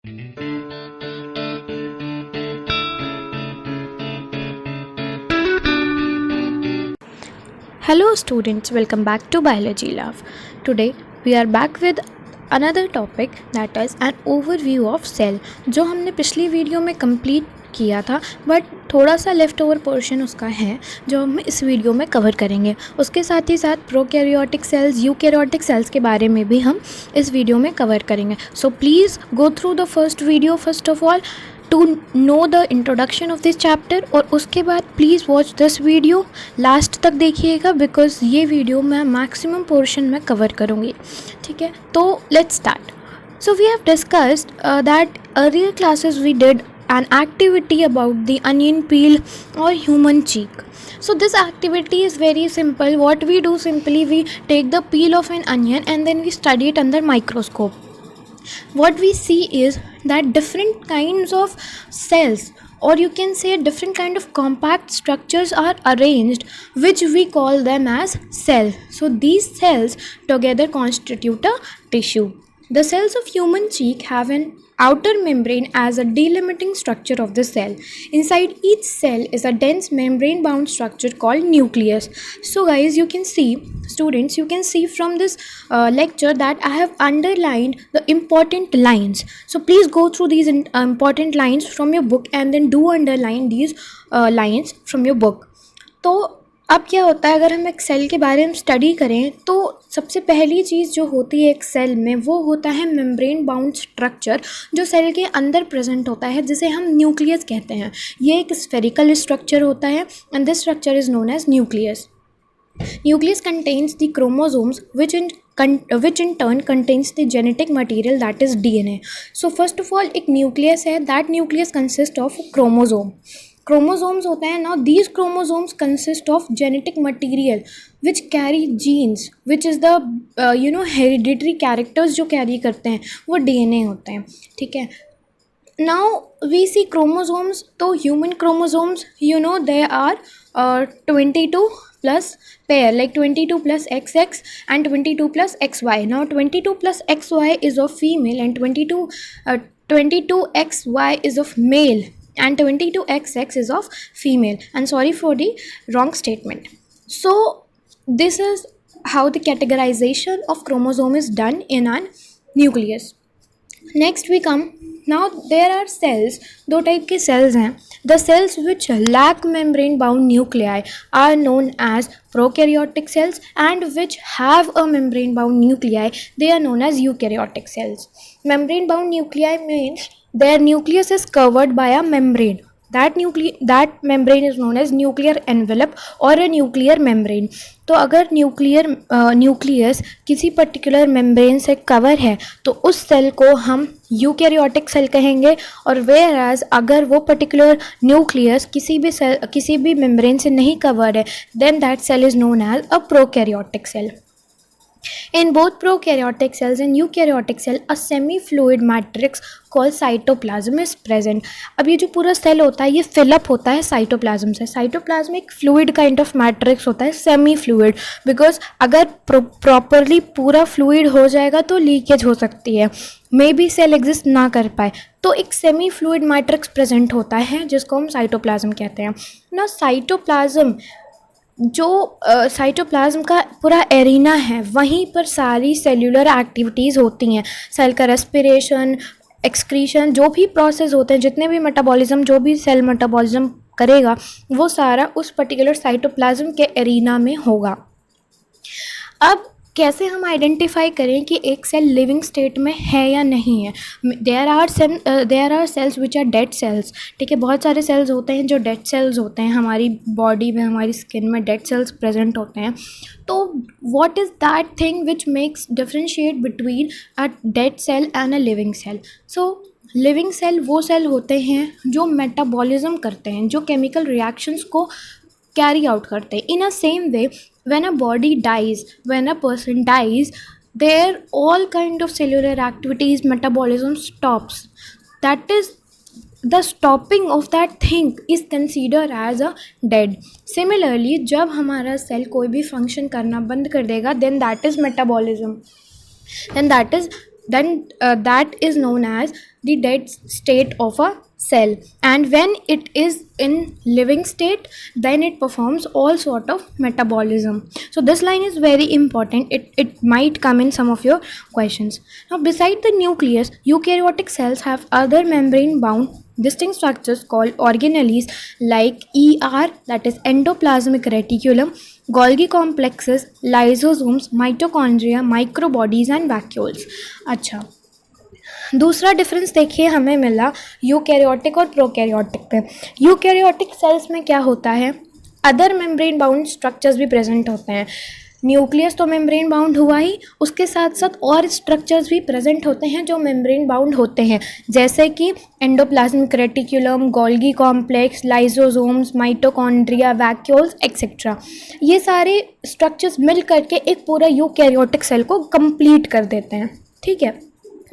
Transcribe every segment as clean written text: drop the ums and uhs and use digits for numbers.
Hello students, welcome back to Biology Love. Today we are back with another topic, that is an overview of cell, जो हमने पिछली video में complete किया था, but थोड़ा सा लेफ़्ट ओवर पोर्शन उसका है जो हम इस वीडियो में कवर करेंगे। उसके साथ ही साथ प्रोकैरियोटिक सेल्स, यूकैरियोटिक सेल्स के बारे में भी हम इस वीडियो में कवर करेंगे। So please go through the first video first of all to know the introduction of this chapter, और उसके बाद please watch this video, last तक देखिएगा बिकॉज ये वीडियो मैं मैक्सिमम पोर्शन में कवर करूँगी। ठीक है, तो let's start. So we have discussed that earlier classes we did an activity about the onion peel or human cheek. So this activity is very simple. What we do, simply we take the peel of an onion and then we study it under microscope. What we see is that different kinds of cells, or you can say different kind of compact structures, are arranged, which we call them as cell. So these cells together constitute a tissue. The cells of human cheek have an outer membrane as a delimiting structure of the cell. Inside each cell is a dense membrane bound structure called nucleus. So guys, you can see, students, you can see from this lecture that I have underlined the important lines. So please go through these important lines from your book and then do underline these lines from your book. तो अब क्या होता है, अगर हम एक cell के बारे में स्टडी करें तो सबसे पहली चीज़ जो होती है एक सेल में वो होता है मेम्ब्रेन बाउंड स्ट्रक्चर, जो सेल के अंदर प्रेजेंट होता है, जिसे हम न्यूक्लियस कहते हैं. ये एक स्फेरिकल स्ट्रक्चर होता है and this structure is known as nucleus. Nucleus contains the chromosomes which in turn contains the genetic material, that is DNA. So first of all एक nucleus है, that nucleus consists of chromosome. Chromosomes होते हैं. Now these chromosomes consist of genetic material which carry genes, which is the hereditary characters जो carry करते हैं वो DNA होते हैं. ठीक है. Now we see chromosomes. तो human chromosomes, they are 22 plus pair, like 22 plus XX and 22 plus XY. Now 22 plus XY is of female and 22XY is of male and 22XX is of female. And sorry for the wrong statement. So this is how the categorization of chromosome is done in a nucleus. Next we come, now there are cells, दो type के cells हैं. The cells which lack membrane bound nuclei are known as prokaryotic cells, and which have a membrane bound nuclei, they are known as eukaryotic cells. Membrane bound nuclei means their nucleus is covered by a membrane. That membrane is known as nuclear envelope or a nuclear membrane. तो अगर nucleus किसी particular membrane से cover है तो उस cell को हम eukaryotic cell कहेंगे, और वेयर अगर वो पर्टिकुलर न्यूक्लियस किसी भी मेम्ब्रेन से नहीं कवर्ड है, then that cell is known as a prokaryotic cell. In both prokaryotic cells and eukaryotic cell, a semi-fluid matrix called cytoplasm is present. अब ये जो पूरा सेल होता है ये फिलअप होता है साइटोप्लाज्म से. साइटोप्लाज्म एक फ्लूइड काइंड ऑफ मैट्रिक्स होता है, सेमी फ्लूइड, बिकॉज अगर प्रॉपरली पूरा फ्लूइड हो जाएगा तो लीकेज हो सकती है, मे बी सेल एग्जिस्ट ना कर पाए. तो एक सेमी फ्लूइड मैट्रिक्स प्रेजेंट होता है जिसको हम साइटोप्लाज्म कहते हैं ना. साइटोप्लाज्म जो साइटोप्लाज्म का पूरा एरिना है, वहीं पर सारी सेल्यूलर एक्टिविटीज़ होती हैं. सेल का रेस्पिरेशन, एक्सक्रीशन, जो भी प्रोसेस होते हैं, जितने भी मेटाबॉलिज्म, जो भी सेल मेटाबॉलिज्म करेगा वो सारा उस पर्टिकुलर साइटोप्लाज्म के एरिना में होगा. अब कैसे हम आइडेंटिफाई करें कि एक सेल लिविंग स्टेट में है या नहीं है. There are cells which are dead cells. ठीक है, बहुत सारे सेल्स होते हैं जो डेड सेल्स होते हैं. हमारी बॉडी में, हमारी स्किन में डेड सेल्स प्रेजेंट होते हैं. तो what is that thing which makes differentiate between a dead cell and a living cell. So living cell वो सेल होते हैं जो मेटाबॉलिज्म करते हैं, जो केमिकल रिएक्शंस को कैरी आउट करते हैं. In a same way, when a body dies, when a person dies, their all kind of cellular activities, metabolism stops. That is, the stopping of that thing is considered as a dead. Similarly, जब हमारा cell कोई भी function करना बंद कर देगा, then that is metabolism, then that is then that is known as the dead state of a cell, and when it is in living state, then it performs all sort of metabolism. So this line is very important. It might come in some of your questions. Now beside the nucleus, eukaryotic cells have other membrane bound distinct structures called organelles like ER, that is endoplasmic reticulum, Golgi complexes, lysosomes, mitochondria, microbodies and vacuoles. अच्छा, दूसरा difference देखिए हमें मिला eukaryotic और prokaryotic पे. Eukaryotic cells में क्या होता है, अदर मेम्ब्रेन बाउंड स्ट्रक्चर्स भी प्रेजेंट होते हैं. न्यूक्लियस तो मेम्ब्रेन बाउंड हुआ ही, उसके साथ साथ और स्ट्रक्चर्स भी प्रेजेंट होते हैं जो मेम्ब्रेन बाउंड होते हैं, जैसे कि endoplasmic reticulum, Golgi complex, lysosomes, mitochondria, vacuoles etcetera. ये सारे स्ट्रक्चर्स मिल करके एक पूरा यूकैरियोटिक सेल को कंप्लीट कर देते हैं. ठीक है,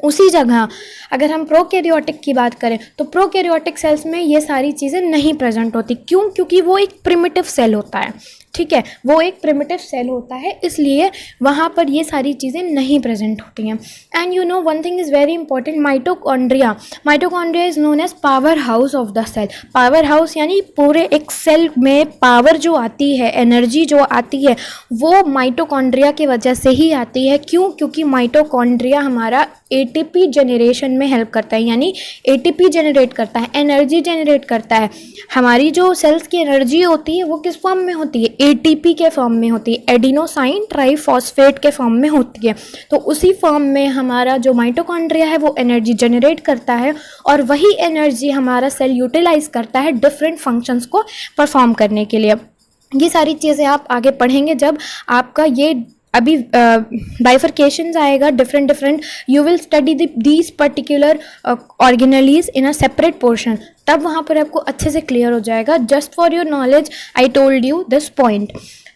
उसी जगह अगर हम प्रोकैरियोटिक की बात करें तो प्रोकैरियोटिक सेल्स में ये सारी चीज़ें नहीं प्रेजेंट होती. क्यों? क्योंकि वो एक प्रिमिटिव सेल होता है. ठीक है, वो एक प्रिमिटिव सेल होता है, इसलिए वहाँ पर ये सारी चीज़ें नहीं प्रेजेंट होती हैं. And you know one thing is very important, mitochondria. Mitochondria is known as powerhouse of the cell. Powerhouse यानी पूरे एक सेल में पावर जो आती है, एनर्जी जो आती है, वो माइटोकॉन्ड्रिया की वजह से ही आती है. क्यों? क्योंकि माइटोकॉन्ड्रिया हमारा एटीपी जनरेशन में हेल्प करता है, यानी एटीपी जनरेट करता है, एनर्जी जनरेट करता है. हमारी जो सेल्स की एनर्जी होती है वो किस फॉर्म में होती है? एटीपी के फॉर्म में होती है, एडिनोसाइन ट्राइफॉस्फेट के फॉर्म में होती है. तो उसी फॉर्म में हमारा जो माइटोकॉन्ड्रिया है वो एनर्जी जनरेट करता है, और वही एनर्जी हमारा सेल यूटिलाइज करता है डिफरेंट फंक्शंस को परफॉर्म करने के लिए. ये सारी चीज़ें आप आगे पढ़ेंगे जब आपका ये अभी बाइफर्केशंस आएगा different, you will study these particular organelles in a separate portion, तब वहाँ पर आपको अच्छे से क्लियर हो जाएगा. Just for your knowledge I told you this point.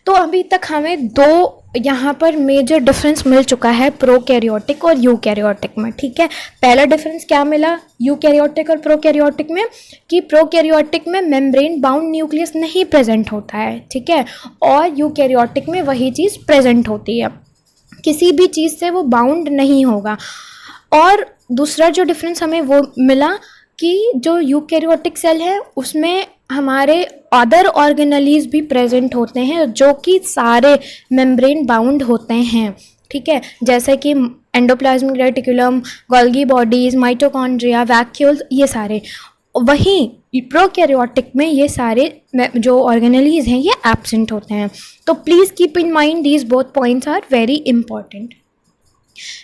तो अभी तक हमें दो यहाँ पर मेजर डिफरेंस मिल चुका है प्रोकैरियोटिक और यूकैरियोटिक में. ठीक है, पहला डिफरेंस क्या मिला यूकैरियोटिक और प्रोकैरियोटिक में, कि प्रोकैरियोटिक में मेम्ब्रेन बाउंड न्यूक्लियस नहीं प्रेजेंट होता है. ठीक है, और यूकैरियोटिक में वही चीज़ प्रेजेंट होती है, किसी भी चीज़ से वो बाउंड नहीं होगा. और दूसरा जो डिफरेंस हमें वो मिला कि जो यूकैरियोटिक सेल है उसमें हमारे अदर ऑर्गेनलीज भी प्रेजेंट होते हैं जो कि सारे मेम्ब्रेन बाउंड होते हैं. ठीक है, जैसे कि endoplasmic reticulum, Golgi bodies, mitochondria, vacuoles, ये सारे. वहीं प्रोकैरियोटिक में ये सारे जो ऑर्गेनलीज हैं ये एब्सेंट होते हैं. तो please keep in mind these both points are very important.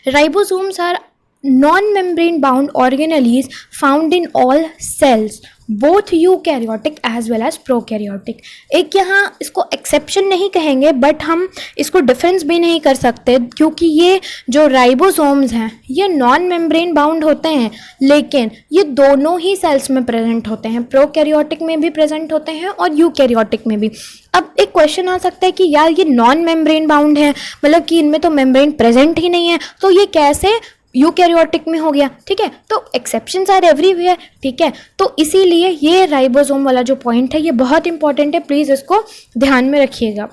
Ribosomes are non-membrane bound organelles found in all cells, both eukaryotic as well as prokaryotic. एक यहाँ इसको एक्सेप्शन नहीं कहेंगे, बट हम इसको डिफरेंस भी नहीं कर सकते, क्योंकि ये जो राइबोसोम्स हैं ये नॉन मेम्ब्रेन बाउंड होते हैं, लेकिन ये दोनों ही सेल्स में प्रेजेंट होते हैं. प्रोकैरियोटिक में भी प्रेजेंट होते हैं और यूकैरियोटिक में भी. अब एक क्वेश्चन आ सकता है कि यार ये नॉन मेम्ब्रेन बाउंड है, मतलब कि इनमें तो मेम्ब्रेन प्रेजेंट ही नहीं है, तो ये कैसे यूकैरियोटिक में हो गया? ठीक है, तो एक्सेप्शंस आर एवरीवेयर. ठीक है, तो इसीलिए ये राइबोसोम वाला जो पॉइंट है ये बहुत इंपॉर्टेंट है, प्लीज़ इसको ध्यान में रखिएगा.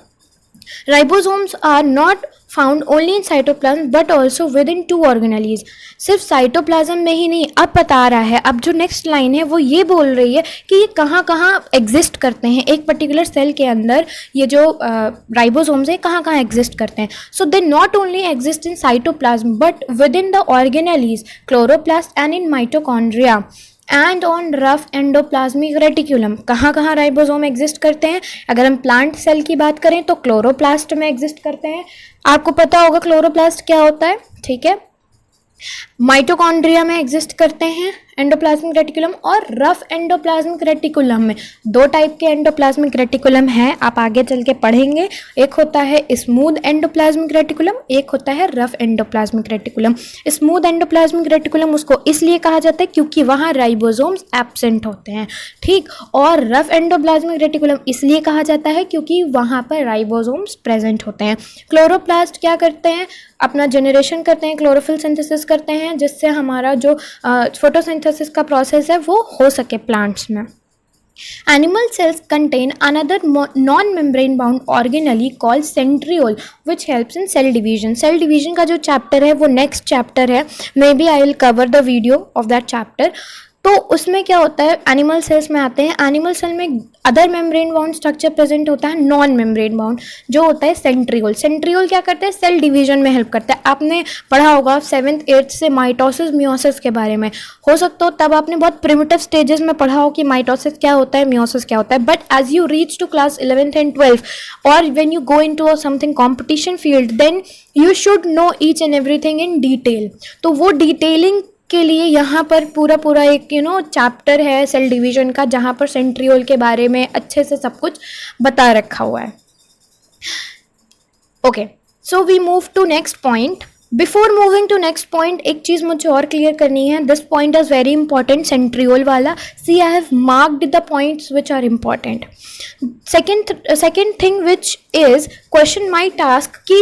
Ribosomes are not found only in cytoplasm but also within two organelles. सिर्फ साइटोप्लाज्म में ही नहीं, अब बता रहा है, अब जो नेक्स्ट लाइन है वो ये बोल रही है कि ये कहाँ कहाँ एग्जिस्ट करते हैं एक पर्टिकुलर सेल के अंदर. ये जो राइबोसोम्स है कहाँ कहाँ एग्जिस्ट करते हैं. So they not only exist in cytoplasm but within the organelles, chloroplast and in mitochondria and on rough endoplasmic reticulum. कहाँ कहाँ राइबोसोम एग्जिस्ट करते हैं? अगर हम प्लांट सेल की बात करें तो क्लोरोप्लास्ट में एग्जिस्ट करते हैं. आपको पता होगा क्लोरोप्लास्ट क्या होता है. ठीक है, माइटोकॉन्ड्रिया में एग्जिस्ट करते हैं एंडोप्लाज्मिक रेटिकुलम, और रफ एंडोप्लाज्मिक रेटिकुलम में. दो टाइप के एंडोप्लाज्मिक रेटिकुलम हैं, आप आगे चल के पढ़ेंगे. एक होता है स्मूथ एंडोप्लाज्मिक रेटिकुलम, एक होता है rough endoplasmic reticulum. Smooth endoplasmic reticulum उसको इसलिए कहा जाता है क्योंकि वहाँ राइबोसोम्स एब्सेंट होते हैं. ठीक, और रफ एंडोप्लाज्मिक रेटिकुलम इसलिए कहा जाता है क्योंकि वहाँ पर राइबोसोम्स प्रेजेंट होते हैं. क्लोरोप्लास्ट क्या करते हैं? अपना जनरेशन करते हैं, क्लोरोफिल सिंथेसिस करते हैं, जिससे हमारा जो फोटोसिंथेसिस का प्रोसेस है वो हो सके प्लांट्स में. Animal cells contain another non-membrane bound organelle called centriole which helps in cell division. Cell division का जो chapter है वो next chapter है, maybe I will cover the video of that chapter. तो उसमें क्या होता है, एनिमल सेल्स में आते हैं. एनिमल सेल में other membrane bound structure present होता है, नॉन मेम्ब्रेन बाउंड जो होता है सेंट्रियोल. सेंट्रियोल क्या करता है, सेल डिवीजन में हेल्प करता है. आपने पढ़ा होगा 7th 8th से माइटोसिस मियोसिस के बारे में, हो सकता हो तब आपने बहुत प्रिमिटिव स्टेजेस में पढ़ा हो कि माइटोसिस क्या होता है, मियोसिस क्या होता है. But as you reach to class 11th and 12th और when you go into something competition field, then you should know each and everything in detail. तो वो डिटेलिंग के लिए यहाँ पर पूरा एक चैप्टर है सेल डिवीजन का, जहाँ पर सेंट्रियोल के बारे में अच्छे से सब कुछ बता रखा हुआ है. Okay, so we move to next point. Before moving to next point एक चीज़ मुझे और क्लियर करनी है. This point is very important, centriole वाला. See I have marked the points which are important. Second thing which is question might task कि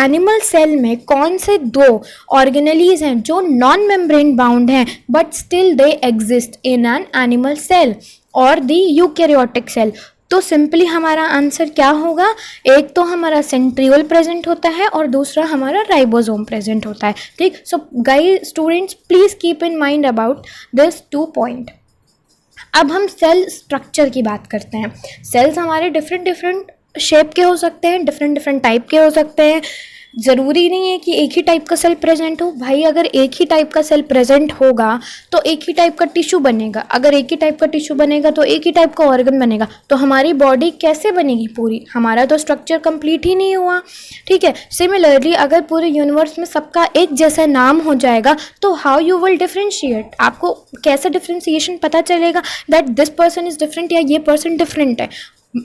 animal cell में कौन से दो ऑर्गेनेलीज हैं जो नॉन मेम्ब्रेन बाउंड हैं but still they exist in an animal cell और द यूकैरियोटिक सेल. तो सिंपली हमारा आंसर क्या होगा, एक तो हमारा सेंट्रियोल प्रेजेंट होता है और दूसरा हमारा राइबोसोम प्रेजेंट होता है. ठीक, so guys students please keep in mind about this 2 point. अब हम सेल स्ट्रक्चर की बात करते हैं. सेल्स हमारे डिफरेंट शेप के हो सकते हैं, डिफरेंट टाइप के हो सकते हैं. ज़रूरी नहीं है कि एक ही टाइप का सेल प्रेजेंट हो. भाई अगर एक ही टाइप का सेल प्रेजेंट होगा तो एक ही टाइप का टिश्यू बनेगा. अगर एक ही टाइप का टिश्यू बनेगा तो एक ही टाइप का ऑर्गन बनेगा. तो हमारी बॉडी कैसे बनेगी पूरी, हमारा तो स्ट्रक्चर कंप्लीट ही नहीं हुआ. ठीक है, सिमिलरली अगर पूरे यूनिवर्स में सबका एक जैसा नाम हो जाएगा तो हाउ यू विल डिफ्रेंशिएट, आपको कैसे डिफ्रेंशिएशन पता चलेगा that this person is different या ये पर्सन डिफरेंट है.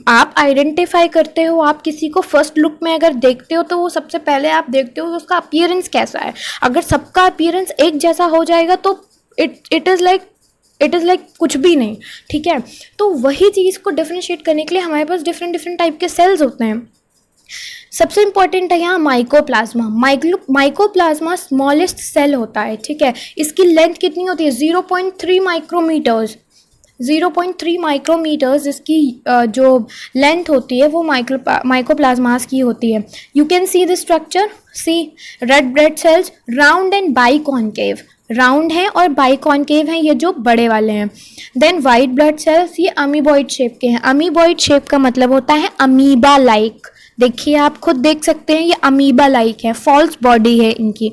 आप आइडेंटिफाई करते हो, आप किसी को फर्स्ट लुक में अगर देखते हो तो वो सबसे पहले आप देखते हो उसका अपीयरेंस कैसा है. अगर सबका अपीयरेंस एक जैसा हो जाएगा तो इट इज़ लाइक कुछ भी नहीं. ठीक है, तो वही चीज़ को डिफ्रेंशिएट करने के लिए हमारे पास डिफरेंट टाइप के सेल्स होते हैं. सबसे इंपॉर्टेंट है यहाँ माइकोप्लाज्मा. माइकोप्लाज्मा स्मॉलेस्ट सेल होता है. ठीक है, इसकी लेंथ कितनी होती है, 0.3 माइक्रोमीटर्स. 0.3 माइक्रोमीटर्स इसकी जो लेंथ होती है वो माइकोप्लाज्मास की होती है. You can see the structure. See red blood cells round and biconcave, round है और बाइकॉन्केव हैं ये जो बड़े वाले हैं. देन वाइट ब्लड सेल्स ये अमीबॉइड शेप के हैं. अमीबॉइड शेप का मतलब होता है अमीबा लाइक. देखिए आप खुद देख सकते हैं ये अमीबा लाइक है, फॉल्स बॉडी है इनकी.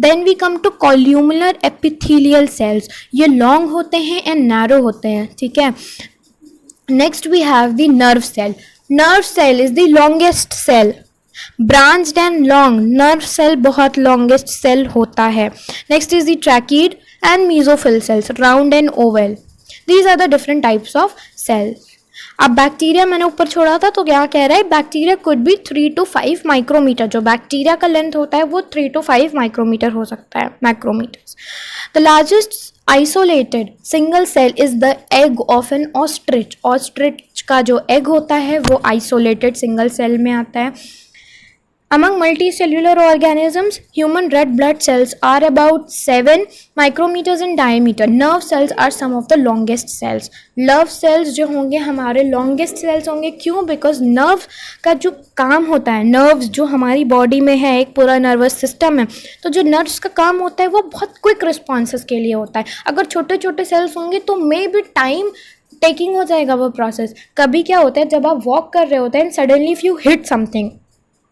Then we come to columnar epithelial cells. ये लॉन्ग होते हैं एंड नैरो होते हैं. ठीक है, next we have the nerve cell. Nerve cell is the longest cell, branched and long. Nerve cell बहुत लॉन्गेस्ट सेल होता है. Next is the tracheid and mesophyll cells, round and oval. These are the different types of cells. अब bacteria मैंने ऊपर छोड़ा था तो क्या कह रहा है, bacteria could be 3 to 5 micrometre. जो बैक्टीरिया का लेंथ होता है वो 3 to 5 माइक्रोमीटर हो सकता है, micrometres. The largest isolated single cell is the egg of an ostrich. Ostrich का जो एग होता है वो आइसोलेटेड सिंगल सेल में आता है. Among multicellular organisms, human red blood cells are about 7 micrometers in diameter. Nerve cells are some of the longest cells. Nerve cells जो होंगे हमारे longest cells होंगे. क्यों? Because nerve का जो काम होता है, nerves जो हमारी बॉडी में है, एक पूरा नर्वस सिस्टम है, तो जो नर्व्स का काम होता है वो बहुत क्विक रिस्पॉन्सेस के लिए होता है. अगर छोटे छोटे सेल्स होंगे तो मे बी टाइम टेकिंग हो जाएगा वो प्रोसेस. कभी क्या होता है जब आप वॉक कर रहे होते हैं and suddenly if you hit something,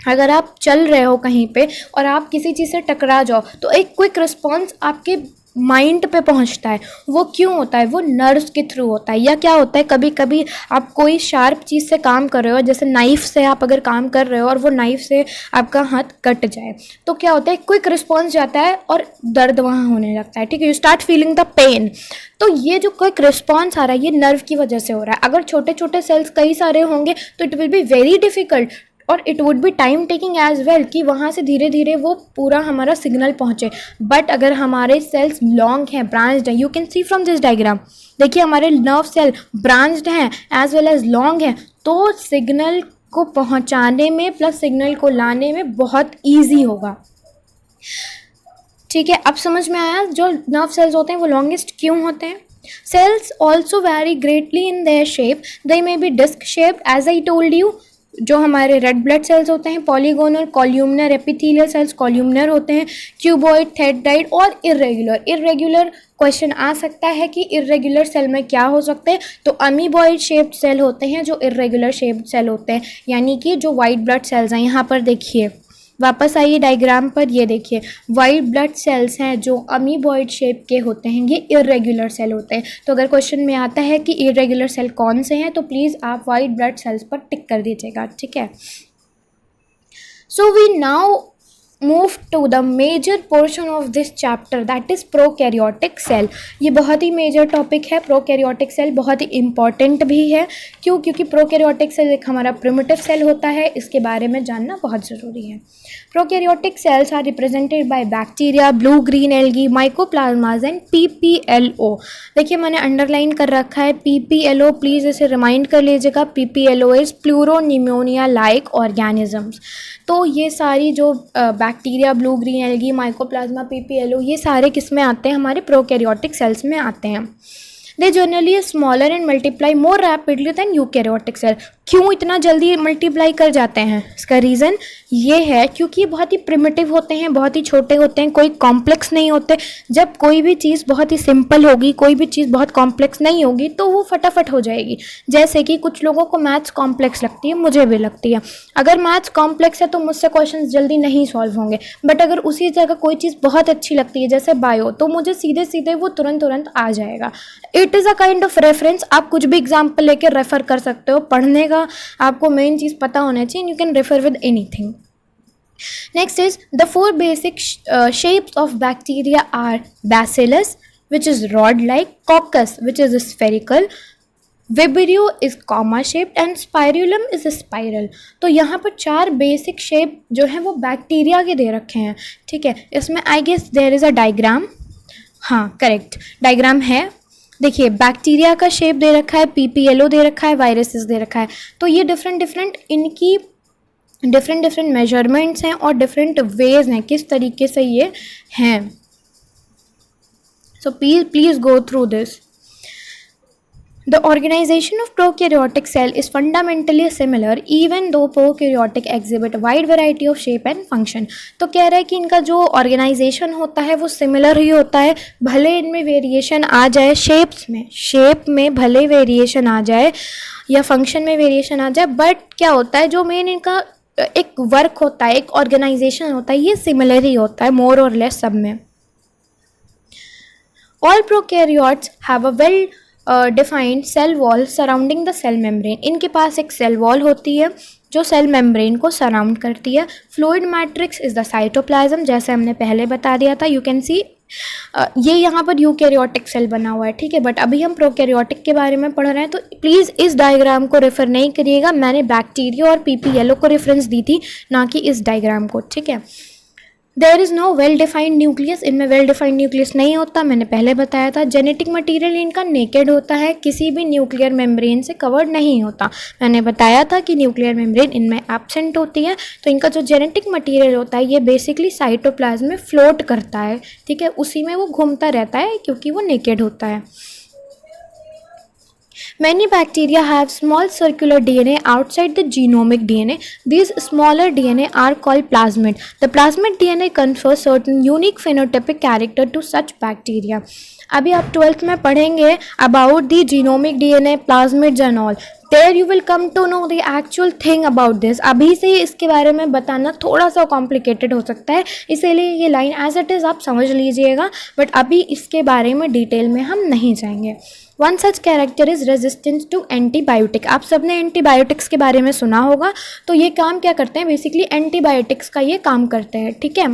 अगर आप चल रहे हो कहीं पे और आप किसी चीज़ से टकरा जाओ तो एक क्विक रिस्पॉन्स आपके माइंड पे पहुंचता है. वो क्यों होता है, वो नर्व्स के थ्रू होता है. या क्या होता है कभी कभी आप कोई शार्प चीज़ से काम कर रहे हो, जैसे नाइफ से आप अगर काम कर रहे हो और वो नाइफ से आपका हाथ कट जाए तो क्या होता है, क्विक रिस्पॉन्स जाता है और दर्द वहाँ होने लगता है. ठीक है, you start feeling the pain. तो ये जो क्विक रिस्पॉन्स आ रहा है ये नर्व की वजह से हो रहा है. अगर छोटे छोटे सेल्स कई सारे होंगे तो it will be very difficult और it would be time taking as well कि वहाँ से धीरे धीरे वो पूरा हमारा सिग्नल पहुँचे. बट अगर हमारे सेल्स लॉन्ग हैं, ब्रांच्ड हैं, you can C from this diagram, देखिए हमारे नर्व सेल ब्रांच्ड हैं एज वेल एज लॉन्ग हैं, तो सिग्नल को पहुँचाने में प्लस सिग्नल को लाने में बहुत ईजी होगा. ठीक है, अब समझ में आया जो नर्व सेल्स होते हैं वो लॉन्गेस्ट क्यों होते हैं. Cells also vary greatly in their shape. They may be disc shaped as I told you. जो हमारे रेड ब्लड सेल्स होते हैं polygonal, columnar, epithelial cells columnar होते हैं, क्यूबॉइड, थेट्राइड और इर्रेगुलर। इर्रेगुलर क्वेश्चन आ सकता है कि इर्रेगुलर सेल में क्या हो सकते हैं, तो अमीबॉइड शेप्ड सेल होते हैं जो इर्रेगुलर शेप्ड सेल होते हैं, यानी कि जो वाइट ब्लड सेल्स हैं। यहाँ पर देखिए, वापस आइए डायग्राम पर, ये देखिए वाइट ब्लड सेल्स हैं जो अमीबॉइड शेप के होते हैं, ये इर्रेगुलर सेल होते हैं। तो अगर क्वेश्चन में आता है कि इर्रेगुलर सेल कौन से हैं, तो प्लीज़ आप वाइट ब्लड सेल्स पर टिक कर दीजिएगा, ठीक है। So we now move to the major portion of this chapter, that is prokaryotic cell. ये बहुत ही मेजर टॉपिक है। प्रोकैरियोटिक सेल बहुत ही इंपॉर्टेंट भी है। क्यों? क्योंकि प्रोकैरियोटिक सेल एक हमारा प्रिमिटिव सेल होता है, इसके बारे में जानना बहुत ज़रूरी है। Prokaryotic cells are represented by bacteria, blue green algae, mycoplasmas and PPLO। देखिए मैंने अंडरलाइन कर रखा है PPLO, प्लीज़ इसे रिमाइंड कर लीजिएगा। PPLO is pleuropneumonia like organisms. तो ये सारी जो bacteria, blue green algae, mycoplasma, PPLO, ये सारे किस में आते हैं? हमारे प्रोकैरियोटिक सेल्स में आते हैं। They generally smaller and multiply more rapidly than eukaryotic cell. क्यों इतना जल्दी मल्टीप्लाई कर जाते हैं? इसका रीज़न ये है क्योंकि ये बहुत ही प्रिमिटिव होते हैं, बहुत ही छोटे होते हैं, कोई कॉम्प्लेक्स नहीं होते। जब कोई भी चीज़ बहुत ही सिंपल होगी, कोई भी चीज़ बहुत कॉम्प्लेक्स नहीं होगी, तो वो फटाफट हो जाएगी। जैसे कि कुछ लोगों को मैथ्स कॉम्प्लेक्स लगती है, मुझे भी लगती है। अगर मैथ्स कॉम्प्लेक्स है तो मुझसे क्वेश्चन जल्दी नहीं सॉल्व होंगे, बट अगर उसी जगह कोई चीज़ बहुत अच्छी लगती है जैसे बायो, तो मुझे सीधे सीधे वो तुरंत आ जाएगा। It is a kind of reference. आप कुछ भी एग्जाम्पल लेकर रेफर कर सकते हो। पढ़ने का आपको मेन चीज़ पता होना चाहिए, you can refer with anything. Next is the four basic shapes of bacteria are bacillus, which is rod-like, coccus, which is spherical, Vibrio is comma shaped and spirulum is spiral। तो यहाँ पर 4 basic shape जो है वो bacteria के दे रखे हैं, ठीक है। इसमें I guess there is a diagram. हाँ करेक्ट, डायग्राम है। देखिए बैक्टीरिया का शेप दे रखा है, PPLO दे रखा है, वायरसेस दे रखा है। तो ये डिफरेंट इनकी डिफरेंट मेजरमेंट्स हैं और डिफरेंट वेज हैं किस तरीके से ये हैं। सो please go through this. The organization of prokaryotic cell is fundamentally similar even though prokaryotic exhibit a wide variety of shape and function। तो कह रहा है कि इनका जो ऑर्गेनाइजेशन होता है वो सिमिलर ही होता है, भले इनमें वेरिएशन आ जाए शेप में भले वेरिएशन आ जाए या फंक्शन में वेरिएशन आ जाए, बट क्या होता है जो मेन इनका एक वर्क होता है, एक ऑर्गेनाइजेशन होता है, ये सिमिलर ही होता है मोर और लेस सब में। All prokaryotes have a well defined cell wall surrounding the cell membrane. इनके पास एक सेल वॉल होती है जो सेल मेम्ब्रेन को सराउंड करती है। Fluid matrix is the cytoplasm, जैसे हमने पहले बता दिया था। यू कैन सी ये यहाँ पर यूकैरियोटिक सेल बना हुआ है, ठीक है, बट अभी हम प्रोकैरियोटिक के बारे में पढ़ रहे हैं, तो प्लीज़ इस डायग्राम को रेफर नहीं करिएगा। मैंने बैक्टीरिया और PPLO को रेफरेंस दी थी, ना कि इस डायग्राम को, ठीक है। There is no well defined nucleus, इनमें वेल डिफाइंड न्यूक्लियस नहीं होता, मैंने पहले बताया था। जेनेटिक मटेरियल इनका नेकेड होता है, किसी भी न्यूक्लियर मेम्ब्रेन से कवर्ड नहीं होता। मैंने बताया था कि न्यूक्लियर मेम्ब्रेन इनमें एब्सेंट होती है। तो इनका जो जेनेटिक मटेरियल होता है ये बेसिकली साइटोप्लाज्म में फ्लोट करता है, ठीक है, उसी में वो घूमता रहता है क्योंकि वो नेकेड होता है। Many bacteria have small circular DNA outside the genomic DNA. These smaller DNA are called plasmid. The plasmid DNA confers certain unique phenotypic character to such bacteria. अभी आप 12th में पढ़ेंगे about the genomic DNA, plasmids and all. There you will come to know the actual thing about this. अभी से इसके बारे में बताना थोड़ा सा कॉम्प्लिकेटेड हो सकता है, इसीलिए ये लाइन एज इट इज़ आप समझ लीजिएगा, बट अभी इसके बारे में डिटेल में हम नहीं जाएंगे। One such character is resistance to antibiotic. आप सबने एंटीबायोटिक्स के बारे में सुना होगा, तो ये काम क्या करते हैं? बेसिकली एंटीबायोटिक्स का ये काम करते हैं, ठीक है।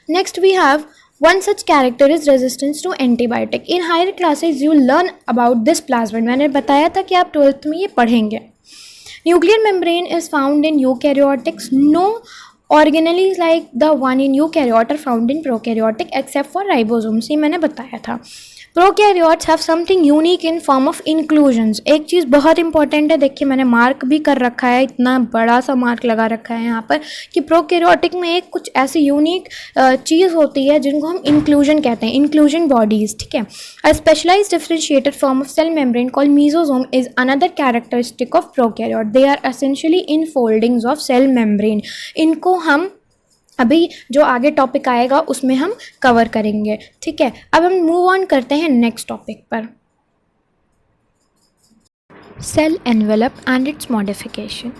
Next we have one such character is resistance to antibiotic. In higher classes you learn about this plasmid. मैंने बताया था कि आप 12th में ये पढ़ेंगे। Nuclear membrane is found in eukaryotics. No organelles like the one in eukaryote are found in prokaryotic except for ribosomes, ये मैंने बताया था। Prokaryotes have something unique in form of inclusions. एक चीज़ बहुत इंपॉर्टेंट है, देखिए मैंने मार्क भी कर रखा है, इतना बड़ा सा मार्क लगा रखा है यहाँ पर कि प्रोकैरियोटिक में एक कुछ ऐसी यूनिक चीज़ होती है जिनको हम इंक्लूजन कहते हैं, इंक्लूजन बॉडीज़, ठीक है। A specialized differentiated form of cell membrane called mesosome is another characteristic of prokaryote. They are essentially infoldings of cell membrane. इनको हम अभी जो आगे टॉपिक आएगा उसमें हम कवर करेंगे, ठीक है। अब हम मूव ऑन करते हैं नेक्स्ट टॉपिक पर, cell envelope and its modification.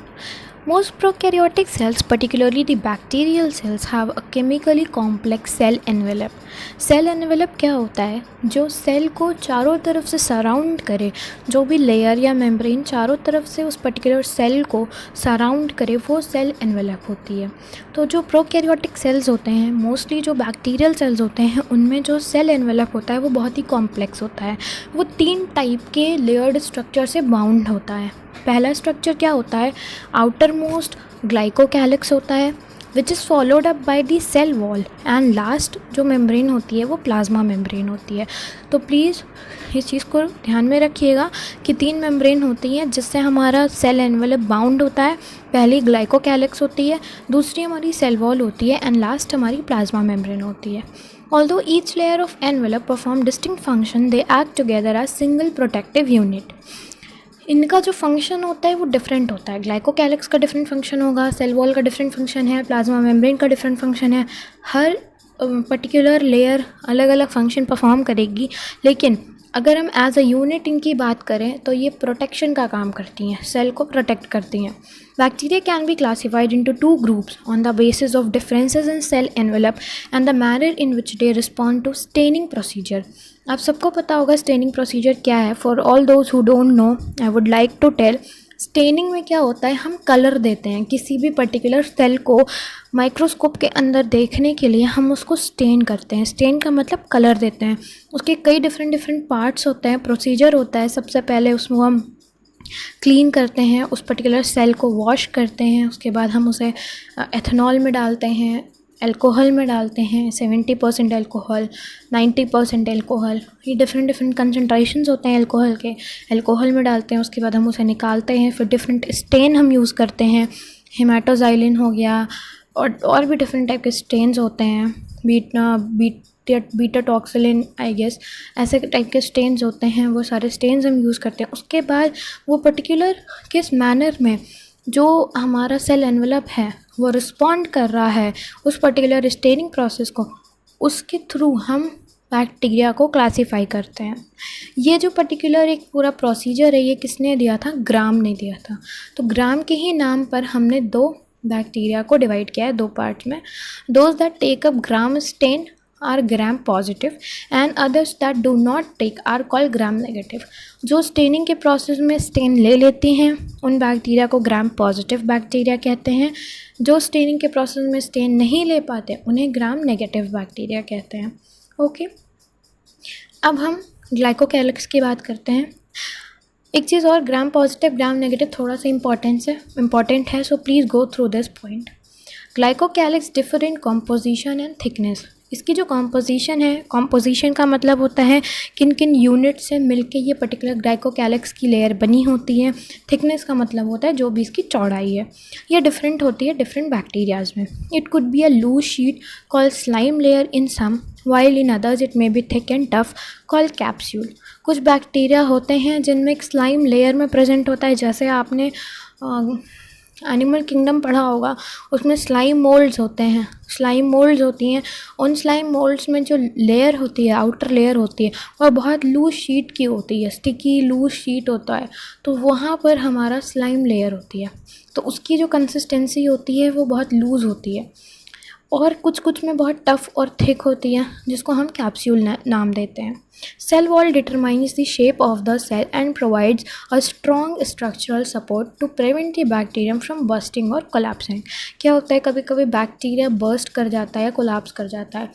Most prokaryotic cells, particularly the bacterial cells, have a chemically complex cell envelope. Cell envelope क्या होता है? जो सेल को चारों तरफ से सराउंड करे, जो भी लेयर या मेम्ब्रेन चारों तरफ से उस पर्टिकुलर सेल को सराउंड करे, वो सेल एनवेलप होती है। तो जो प्रोकैरियोटिक सेल्स होते हैं, मोस्टली जो बैक्टीरियल सेल्स होते हैं, उनमें जो सेल एनवेलप होता है वो बहुत ही कॉम्प्लेक्स होता है। वो 3 टाइप के लेयर्ड स्ट्रक्चर से बाउंड होता है। पहला स्ट्रक्चर क्या होता है? आउटर मोस्ट ग्लाइकोकैलिक्स होता है, which is followed up by the cell wall, and last जो मेम्ब्रेन होती है वो प्लाज्मा मेम्ब्रेन होती है। तो प्लीज़ इस चीज़ को ध्यान में रखिएगा कि 3 मेम्ब्रेन होती हैं जिससे हमारा सेल एनवेलप बाउंड होता है। पहली ग्लाइकोकैलिक्स होती है, दूसरी हमारी सेल वॉल होती है, एंड लास्ट हमारी प्लाज्मा मेम्ब्रेन होती है। Although each layer of envelope perform distinct function, they act together as single protective unit. इनका जो फंक्शन होता है वो डिफरेंट होता है। ग्लाइकोकैलिक्स का डिफरेंट फंक्शन होगा, सेल वॉल का डिफरेंट फंक्शन है, प्लाज्मा मेम्ब्रेन का डिफरेंट फंक्शन है। हर पर्टिकुलर लेयर अलग अलग फंक्शन परफॉर्म करेगी, लेकिन अगर हम एज अ यूनिट इनकी बात करें तो ये प्रोटेक्शन का काम करती हैं, सेल को प्रोटेक्ट करती हैं। Bacteria can be classified into 2 groups on the basis of differences in cell envelope and the manner in which they respond to staining procedure. आप सबको पता होगा स्टेनिंग प्रोसीजर क्या है। For all those who don't know, I would like to tell. Staining में क्या होता है, हम कलर देते हैं किसी भी पर्टिकुलर सेल को। माइक्रोस्कोप के अंदर देखने के लिए हम उसको स्टेन करते हैं। स्टेन का मतलब कलर देते हैं। उसके कई डिफरेंट पार्ट्स होते हैं, प्रोसीजर होता है। सबसे पहले उसमें हम क्लीन करते हैं, उस पर्टिकुलर सेल को वॉश करते हैं, उसके बाद हम उसे एथेनॉल में डालते हैं, अल्कोहल में डालते हैं, 70% अल्कोहल, 90% अल्कोहल, ये डिफरेंट कंसनट्रेशंस होते हैं अल्कोहल के। अल्कोहल में डालते हैं, उसके बाद हम उसे निकालते हैं। फिर डिफरेंट स्टेन हम यूज़ करते हैं, हेमाटोजाइलिन हो गया, और भी डिफरेंट टाइप के स्टेन्स होते हैं, बीटा टॉक्सिलिन, आई गेस, ऐसे टाइप के स्टेन्स होते हैं। वो सारे स्टेन्स हम यूज़ करते हैं। उसके बाद वो पर्टिकुलर किस मैनर में जो हमारा सेल एनवेलप है वो रिस्पॉन्ड कर रहा है उस पर्टिकुलर स्टेनिंग प्रोसेस को, उसके थ्रू हम बैक्टीरिया को क्लासीफाई करते हैं। ये जो पर्टिकुलर एक पूरा प्रोसीजर है, ये किसने दिया था? ग्राम ने दिया था। तो ग्राम के ही नाम पर हमने 2 बैक्टीरिया को डिवाइड किया है 2 पार्ट्स में। Those that take up gram stain are gram positive and others that do not take are called gram negative. जो स्टेनिंग के प्रोसेस में स्टेन ले लेती हैं उन बैक्टीरिया को ग्राम पॉजिटिव बैक्टीरिया कहते हैं। जो स्टेनिंग के प्रोसेस में स्टेन नहीं ले पाते उन्हें ग्राम नेगेटिव बैक्टीरिया कहते हैं। ओके, अब हम ग्लाइकोकैलिक्स की बात करते हैं। एक चीज़ और, ग्राम पॉजिटिव ग्राम नेगेटिव थोड़ा सा इम्पॉर्टेंट है, सो please go through this point. Glycocalyx differ in composition and thickness. इसकी जो कॉम्पोजिशन है, कॉम्पोजिशन का मतलब होता है किन किन यूनिट से मिलके ये पर्टिकुलर ग्लाइकोकैलिक्स की लेयर बनी होती है। थिकनेस का मतलब होता है जो भी इसकी चौड़ाई है। ये डिफरेंट होती है डिफरेंट बैक्टीरियाज में। It could be a loose sheet called slime layer in some, while in others it may be thick and tough called capsule। कुछ बैक्टीरिया होते हैं जिनमें एक स्लाइम लेयर में प्रेजेंट होता है, जैसे आपने एनिमल किंगडम पढ़ा होगा, उसमें स्लाइम मोल्ड्स होते हैं, स्लाइम मोल्ड्स होती हैं। उन स्लाइम मोल्ड्स में जो लेयर होती है, आउटर लेयर होती है, वह बहुत लूज शीट की होती है, स्टिकी लूज शीट होता है। तो वहाँ पर हमारा स्लाइम लेयर होती है, तो उसकी जो कंसिस्टेंसी होती है वो बहुत लूज़ होती है। और कुछ में बहुत टफ़ और थिक होती है, जिसको हम कैप्सूल नाम देते हैं। Cell wall determines the shape of the cell and provides a strong structural support to prevent the bacterium from bursting और कोलैप्सिंग। क्या होता है, कभी कभी बैक्टीरिया बर्स्ट कर जाता है, कोलैप्स कर जाता है।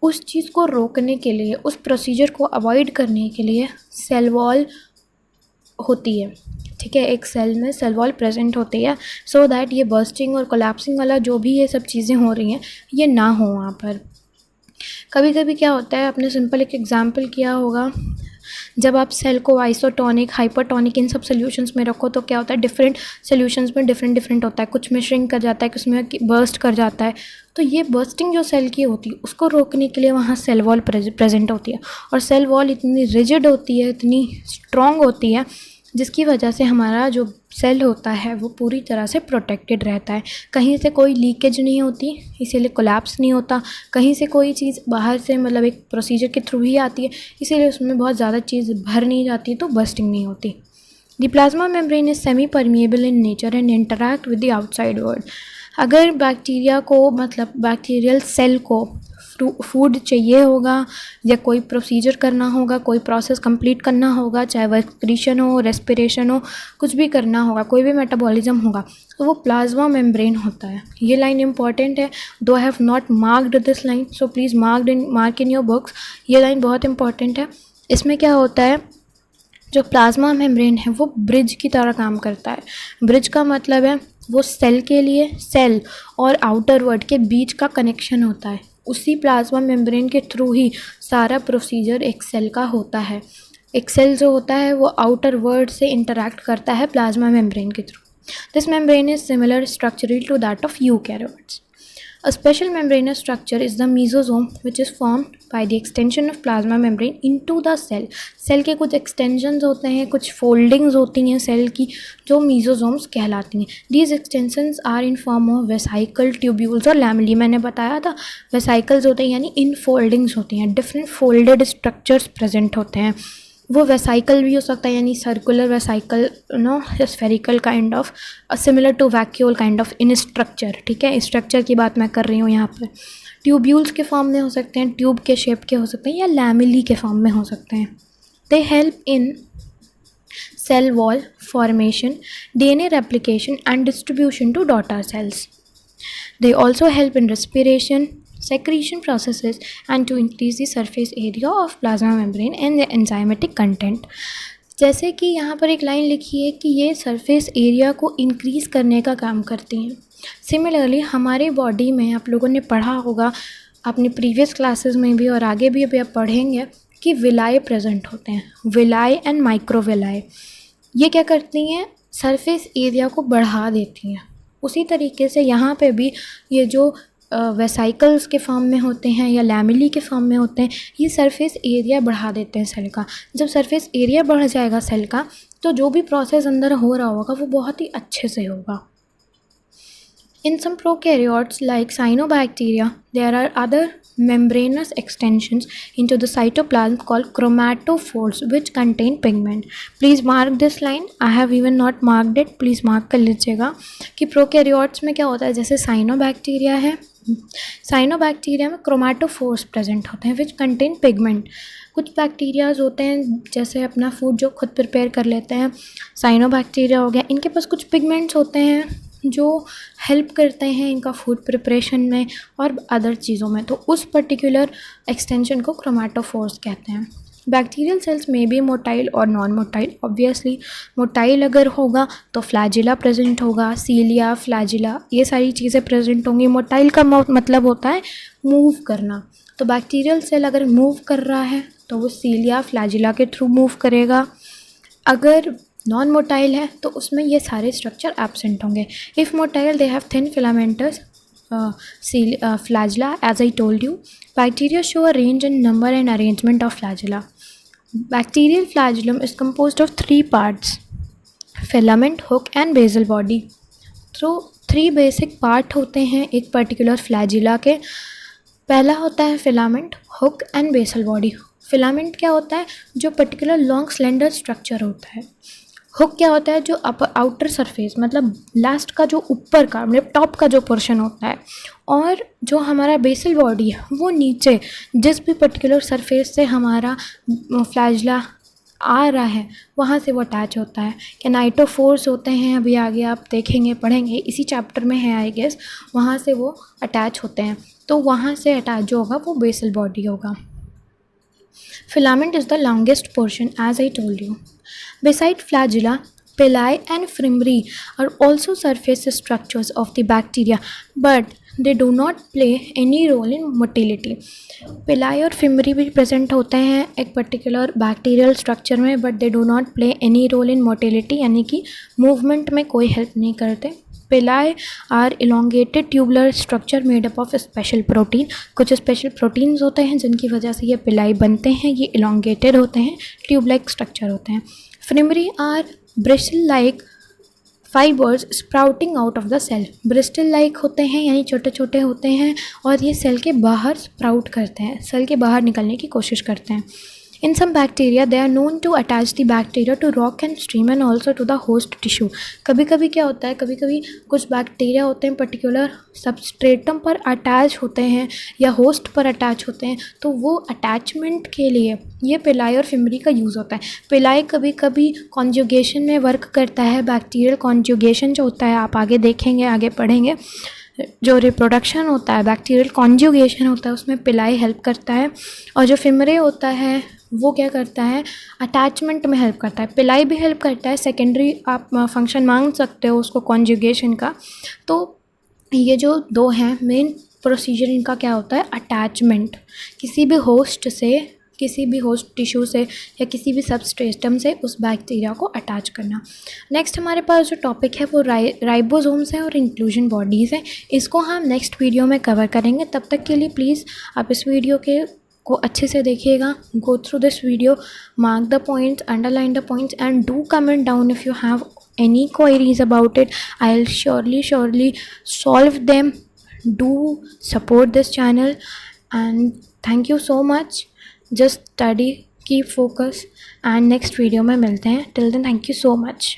उस चीज़ को रोकने के लिए, उस प्रोसीजर को अवॉइड करने के लिए सेल वॉल होती है, ठीक है। एक सेल में सेल वॉल प्रेजेंट होती है, सो दैट ये बर्स्टिंग और कोलैप्सिंग वाला जो भी ये सब चीज़ें हो रही हैं ये ना हो वहाँ पर। कभी कभी क्या होता है, आपने सिंपल एक एग्जांपल किया होगा, जब आप सेल को आइसोटोनिक, हाइपरटोनिक इन सब सोल्यूशंस में रखो तो क्या होता है, डिफरेंट सोल्यूशंस में डिफरेंट डिफरेंट होता है, कुछ में श्रिंक कर जाता है, कुछ में बर्स्ट कर जाता है। तो ये बर्स्टिंग जो सेल की होती है उसको रोकने के लिए वहाँ सेल वॉल प्रेजेंट होती है, और सेल वॉल इतनी रिजिड होती है, इतनी स्ट्रॉन्ग होती है, जिसकी वजह से हमारा जो सेल होता है वो पूरी तरह से प्रोटेक्टेड रहता है, कहीं से कोई लीकेज नहीं होती, इसीलिए कोलैप्स नहीं होता, कहीं से कोई चीज़ बाहर से मतलब एक प्रोसीजर के थ्रू ही आती है, इसीलिए उसमें बहुत ज़्यादा चीज़ भर नहीं जाती, तो बस्टिंग नहीं होती। The plasma membrane is semi permeable in nature and interact with the outside world. अगर बैक्टीरिया को, मतलब बैक्टीरियल सेल को फूड चाहिए होगा या कोई प्रोसीजर करना होगा, कोई प्रोसेस कंप्लीट करना होगा, चाहे वह एक्सक्रीशन हो, रेस्पिरेशन हो, कुछ भी करना होगा, कोई भी मेटाबॉलिज्म होगा, तो वो प्लाज्मा मेम्ब्रेन होता है। ये लाइन इंपॉर्टेंट है, दो I have not marked this line, so please mark in your books. ये लाइन बहुत इंपॉर्टेंट है। इसमें क्या होता है, जो प्लाज्मा मेम्ब्रेन है वो ब्रिज की तरह काम करता है। ब्रिज का मतलब है वो सेल के लिए, सेल और आउटर वर्ल्ड के बीच का कनेक्शन होता है। उसी प्लाज्मा मेम्ब्रेन के थ्रू ही सारा प्रोसीजर एक सेल का होता है। एक सेल जो होता है वो आउटर वर्ल्ड से इंटरैक्ट करता है प्लाज्मा मेम्ब्रेन के through. This membrane is similar structurally to that of eukaryotes. A special membranous structure is the mesosome, which is formed by the extension of plasma membrane into the cell. सेल के कुछ extensions होते हैं, कुछ foldings होती हैं cell की, जो मीजोजोम्स कहलाती हैं। These extensions are in form of vesicle, tubules और लैमेली। मैंने बताया था वेसाइकल्स होते हैं यानी इनफोल्डिंग्स होती हैं, डिफरेंट फोल्डेड स्ट्रक्चर्स प्रेजेंट होते हैं। वो वेसाइकल भी हो सकता है, यानी circular vesicle, no spherical kind of, similar to vacuole kind of in structure. ठीक है, स्ट्रक्चर की बात मैं कर रही हूँ यहाँ पर। ट्यूब्यूल्स के फॉर्म में हो सकते हैं, ट्यूब के शेप के हो सकते हैं, या लैमिली के फॉर्म में हो सकते हैं। They help in cell wall formation, DNA replication and distribution to daughter cells. They also help in respiration, secretion processes and to increase the surface area of plasma membrane and the enzymatic content. जैसे कि यहाँ पर एक line लिखी है कि ये surface area को इंक्रीज़ करने का काम करती हैं। सिमिलरली हमारे बॉडी में आप लोगों ने पढ़ा होगा अपने प्रीवियस क्लासेस में भी, और आगे भी अभी आप पढ़ेंगे कि विलाय प्रेजेंट होते हैं, विलाय एंड माइक्रोविलाय। ये क्या करती हैं, सरफेस एरिया को बढ़ा देती हैं। उसी तरीके से यहाँ पे भी ये जो वेसाइकल्स के फॉर्म में होते हैं या लैमिली के फॉर्म में होते हैं, ये सरफेस एरिया बढ़ा देते हैं सेल का। जब सरफेस एरिया बढ़ जाएगा सेल का, तो जो भी प्रोसेस अंदर हो रहा होगा वो बहुत ही अच्छे से होगा। In some prokaryotes like cyanobacteria, there are other membranous extensions into the cytoplasm called chromatophores which contain pigment. Please mark this line. I have even not marked it. Please mark कर लीजिएगा कि prokaryotes में क्या होता है। जैसे cyanobacteria है, cyanobacteria में chromatophores present होते हैं which contain pigment. कुछ बैक्टीरियाज होते हैं जैसे अपना फूड जो खुद प्रिपेयर कर लेते हैं, साइनोबैक्टीरिया हो गया, इनके पास कुछ पिगमेंट्स होते हैं जो हेल्प करते हैं इनका फूड प्रिपरेशन में और अदर चीज़ों में, तो उस पर्टिकुलर एक्सटेंशन को क्रोमेटोफोर्स कहते हैं। बैक्टीरियल सेल्स में भी मोटाइल और नॉन मोटाइल। ऑब्वियसली मोटाइल अगर होगा तो फ्लैजिला प्रेजेंट होगा, सीलिया, फ्लैजिला, ये सारी चीज़ें प्रेजेंट होंगी। मोटाइल का मतलब होता है मूव करना, तो बैक्टीरियल सेल अगर मूव कर रहा है तो वो सीलिया, फ्लैजिला के थ्रू मूव करेगा। अगर नॉन मोटाइल है तो उसमें ये सारे स्ट्रक्चर एब्सेंट होंगे। If motile they have thin filamentous flagella, as I told you. Bacteria show a range in number and arrangement of flagella. Bacterial flagellum is composed of 3 parts: filament, hook and basal body. So 3 basic part होते हैं एक particular flagella के। पहला होता है filament, hook and basal body. Filament क्या होता है, जो पर्टिकुलर लॉन्ग स्लेंडर स्ट्रक्चर होता है। हुक क्या होता है, जो आउटर सरफेस, मतलब लास्ट का जो ऊपर का, मतलब टॉप का जो पोर्शन होता है। और जो हमारा बेसल बॉडी है वो नीचे जिस भी पर्टिकुलर सरफेस से हमारा फ्लैजिला आ रहा है वहाँ से वो अटैच होता है। कैनाइटोफोर्स होते हैं, अभी आगे आप देखेंगे पढ़ेंगे, इसी चैप्टर में है आई गेस, वहाँ से वो अटैच होते हैं। तो वहाँ से अटैच जो होगा वो बेसल बॉडी होगा। Filament is the longest portion, as I told you. Beside flagella, pili and fimbriae are also surface structures of the bacteria, but they do not play any role in motility. Pili और fimbriae भी present होते हैं एक particular bacterial structure में, but they do not play any role in motility, यानी कि movement में कोई हेल्प नहीं करते। Pili are elongated tubular structure made up of special protein. कुछ स्पेशल प्रोटीन्स होते हैं जिनकी वजह से ये पिलाई बनते हैं, ये इलोंगेटेड होते हैं, ट्यूब लाइक स्ट्रक्चर होते हैं। Fimbriae are bristle like fibres sprouting out of the cell. Bristle like होते हैं यानी छोटे छोटे होते हैं और ये सेल के बाहर स्प्राउट करते हैं, सेल के बाहर निकलने की कोशिश करते हैं। In some bacteria, they are known to attach the bacteria to rock and stream and also to the host tissue. कभी कभी क्या होता है, कभी कभी कुछ बैक्टीरिया होते हैं पर्टिकुलर सबस्ट्रेटम पर अटैच होते हैं या होस्ट पर अटैच होते हैं, तो वो अटैचमेंट के लिए ये पिलाई और फिमरी का यूज़ होता है। पिलाई कभी कभी कॉन्जुगेशन में वर्क करता है, बैक्टीरियल कॉन्जुगेशन जो होता है आप आगे देखेंगे, आगे पढ़ेंगे। जो रिप्रोडक्शन होता है, बैक्टीरियल कॉन्जुगेशन होता है, उसमें पिलाई हेल्प करता है। और जो फिमरे होता है वो क्या करता है, अटैचमेंट में हेल्प करता है। पिलाई भी हेल्प करता है, सेकेंडरी आप फंक्शन मान सकते हो उसको कॉन्जुगेशन का। तो ये जो दो हैं मेन प्रोसीजर, इनका क्या होता है, अटैचमेंट, किसी भी होस्ट से, किसी भी होस्ट टिश्यू से या किसी भी सबस्ट्रेटम से उस बैक्टीरिया को अटैच करना। नेक्स्ट हमारे पास जो टॉपिक है वो राइबोसोम्स है और इंक्लूजन बॉडीज़ हैं। इसको हम नेक्स्ट वीडियो में कवर करेंगे। तब तक के लिए प्लीज़ आप इस वीडियो को अच्छे से देखिएगा। Go through this video, mark the points, underline the points and do comment down if you have any queries about it. I'll surely solve them. Do support this channel and thank you so much. Just study, keep focus and next video में मिलते हैं. Till then, thank you so much.